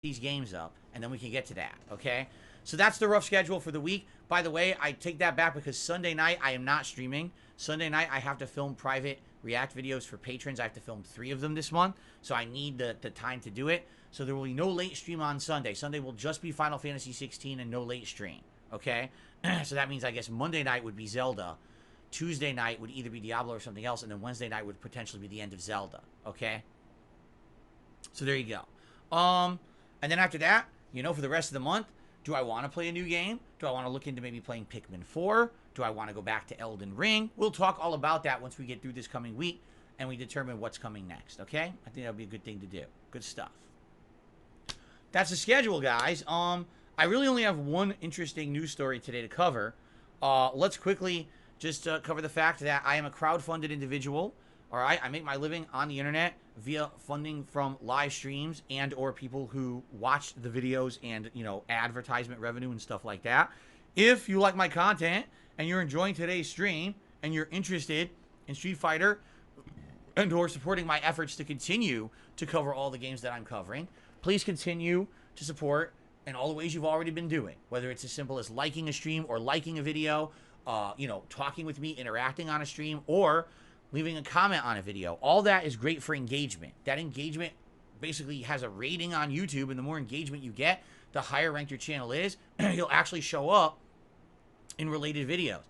these games up, and then we can get to that, okay? So that's the rough schedule for the week. By the way, I take that back because Sunday night I am not streaming. Sunday night I have to film private React videos for patrons. I have to film 3 of them this month, so I need the time to do it. So there will be no late stream on Sunday. Sunday will just be Final Fantasy 16 and no late stream, okay? So that means I guess Monday night would be Zelda. Tuesday night would either be Diablo or something else, and then Wednesday night would potentially be the end of Zelda, okay? So there you go. And then after that, you know, for the rest of the month, do I want to play a new game? Do I want to look into maybe playing Pikmin 4? Do I want to go back to Elden Ring? We'll talk all about that once we get through this coming week and we determine what's coming next, okay? I think that'll be a good thing to do. Good stuff. That's the schedule, guys. I really only have one interesting news story today to cover. Let's quickly just cover the fact that I am a crowdfunded individual. All right, I make my living on the internet via funding from live streams and or people who watch the videos and, you know, advertisement revenue and stuff like that. If you like my content and you're enjoying today's stream and you're interested in Street Fighter and or supporting my efforts to continue to cover all the games that I'm covering, please continue to support in all the ways you've already been doing, whether it's as simple as liking a stream or liking a video, you know, talking with me, interacting on a stream, or leaving a comment on a video. All that is great for engagement. That engagement basically has a rating on YouTube, and the more engagement you get, the higher ranked your channel is. You'll actually show up in related videos.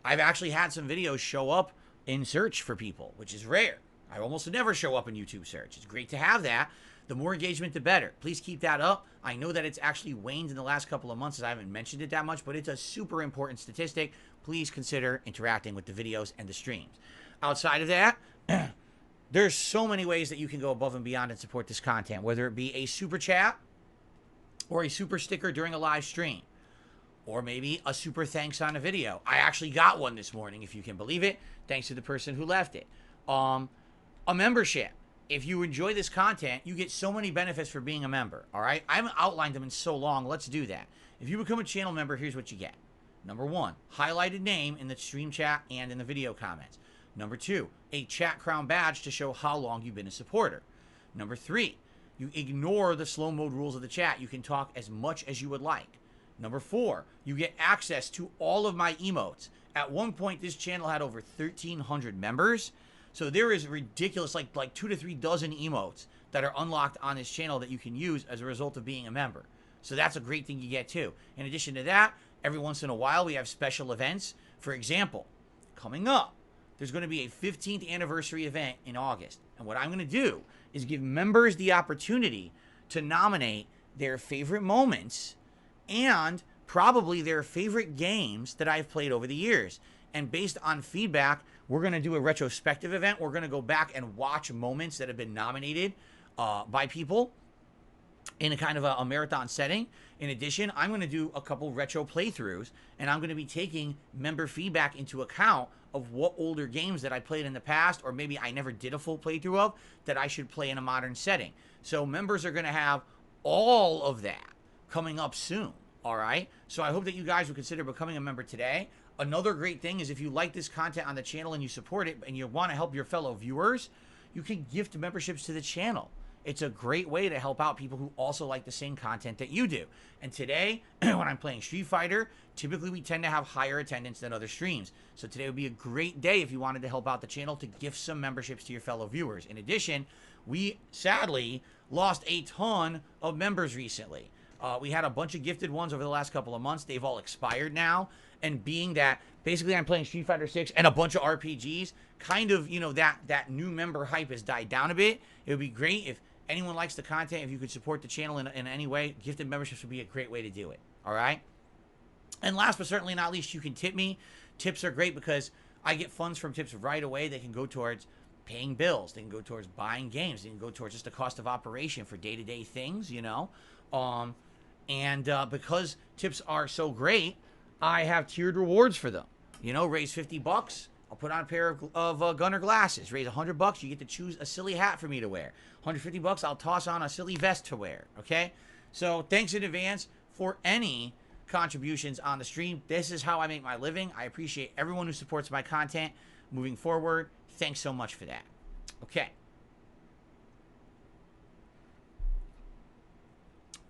I've actually had some videos show up in search for people, which is rare. I almost never show up in YouTube search. It's great to have that. The more engagement, the better. Please keep that up. I know that it's actually waned in the last couple of months as I haven't mentioned it that much, but it's a super important statistic. Please consider interacting with the videos and the streams. Outside of that, there's so many ways that you can go above and beyond and support this content, whether it be a super chat or a super sticker during a live stream, or maybe a super thanks on a video. I actually got one this morning, if you can believe it, thanks to the person who left it. A membership. If you enjoy this content, you get so many benefits for being a member, all right? I haven't outlined them in so long. Let's do that. If you become a channel member, here's what you get. Number 1, highlighted name in the stream chat and in the video comments. Number 2, a chat crown badge to show how long you've been a supporter. Number 3, you ignore the slow mode rules of the chat. You can talk as much as you would like. Number 4, you get access to all of my emotes. At one point, this channel had over 1,300 members. So there is ridiculous, like 2 to 3 dozen emotes that are unlocked on this channel that you can use as a result of being a member. So that's a great thing you get too. In addition to that, every once in a while, we have special events. For example, coming up, there's going to be a 15th anniversary event in August. And what I'm going to do is give members the opportunity to nominate their favorite moments and probably their favorite games that I've played over the years. And based on feedback, we're going to do a retrospective event. We're going to go back and watch moments that have been nominated by people in a kind of a marathon setting. In addition, I'm going to do a couple retro playthroughs, and I'm going to be taking member feedback into account of what older games that I played in the past, or maybe I never did a full playthrough of, that I should play in a modern setting. So members are going to have all of that coming up soon, all right? So I hope that you guys will consider becoming a member today. Another great thing is if you like this content on the channel and you support it and you want to help your fellow viewers, you can gift memberships to the channel. It's a great way to help out people who also like the same content that you do. And today, when I'm playing Street Fighter, typically we tend to have higher attendance than other streams. So today would be a great day if you wanted to help out the channel to gift some memberships to your fellow viewers. In addition, we sadly lost a ton of members recently. We had a bunch of gifted ones over the last couple of months. They've all expired now. And being that basically I'm playing Street Fighter 6 and a bunch of RPGs, kind of, you know, that new member hype has died down a bit. It would be great if anyone likes the content, if you could support the channel in any way. Gifted memberships would be a great way to do it. All right? And last but certainly not least, you can tip me. Tips are great because I get funds from tips right away. They can go towards paying bills. They can go towards buying games. They can go towards just the cost of operation for day-to-day things, you know. Because tips are so great, I have tiered rewards for them. You know, raise $50, I'll put on a pair of Gunner glasses. Raise $100, you get to choose a silly hat for me to wear. $150, I'll toss on a silly vest to wear. Okay? So thanks in advance for any contributions on the stream. This is how I make my living. I appreciate everyone who supports my content moving forward. Thanks so much for that. Okay.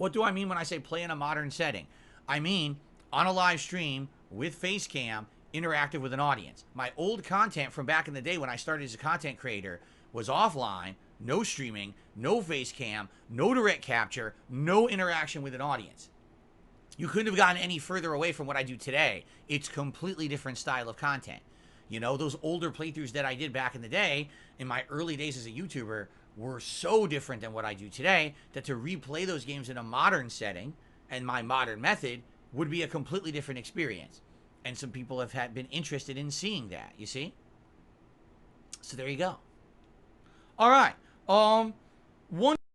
What do I mean when I say play in a modern setting? I mean on a live stream with face cam, interactive with an audience. My old content from back in the day when I started as a content creator was offline, no streaming, no face cam, no direct capture, no interaction with an audience. You couldn't have gotten any further away from what I do today. It's completely different style of content. You know, those older playthroughs that I did back in the day, in my early days as a YouTuber, were so different than what I do today that to replay those games in a modern setting and my modern method would be a completely different experience. And some people have been interested in seeing that, you see? So there you go. All right. One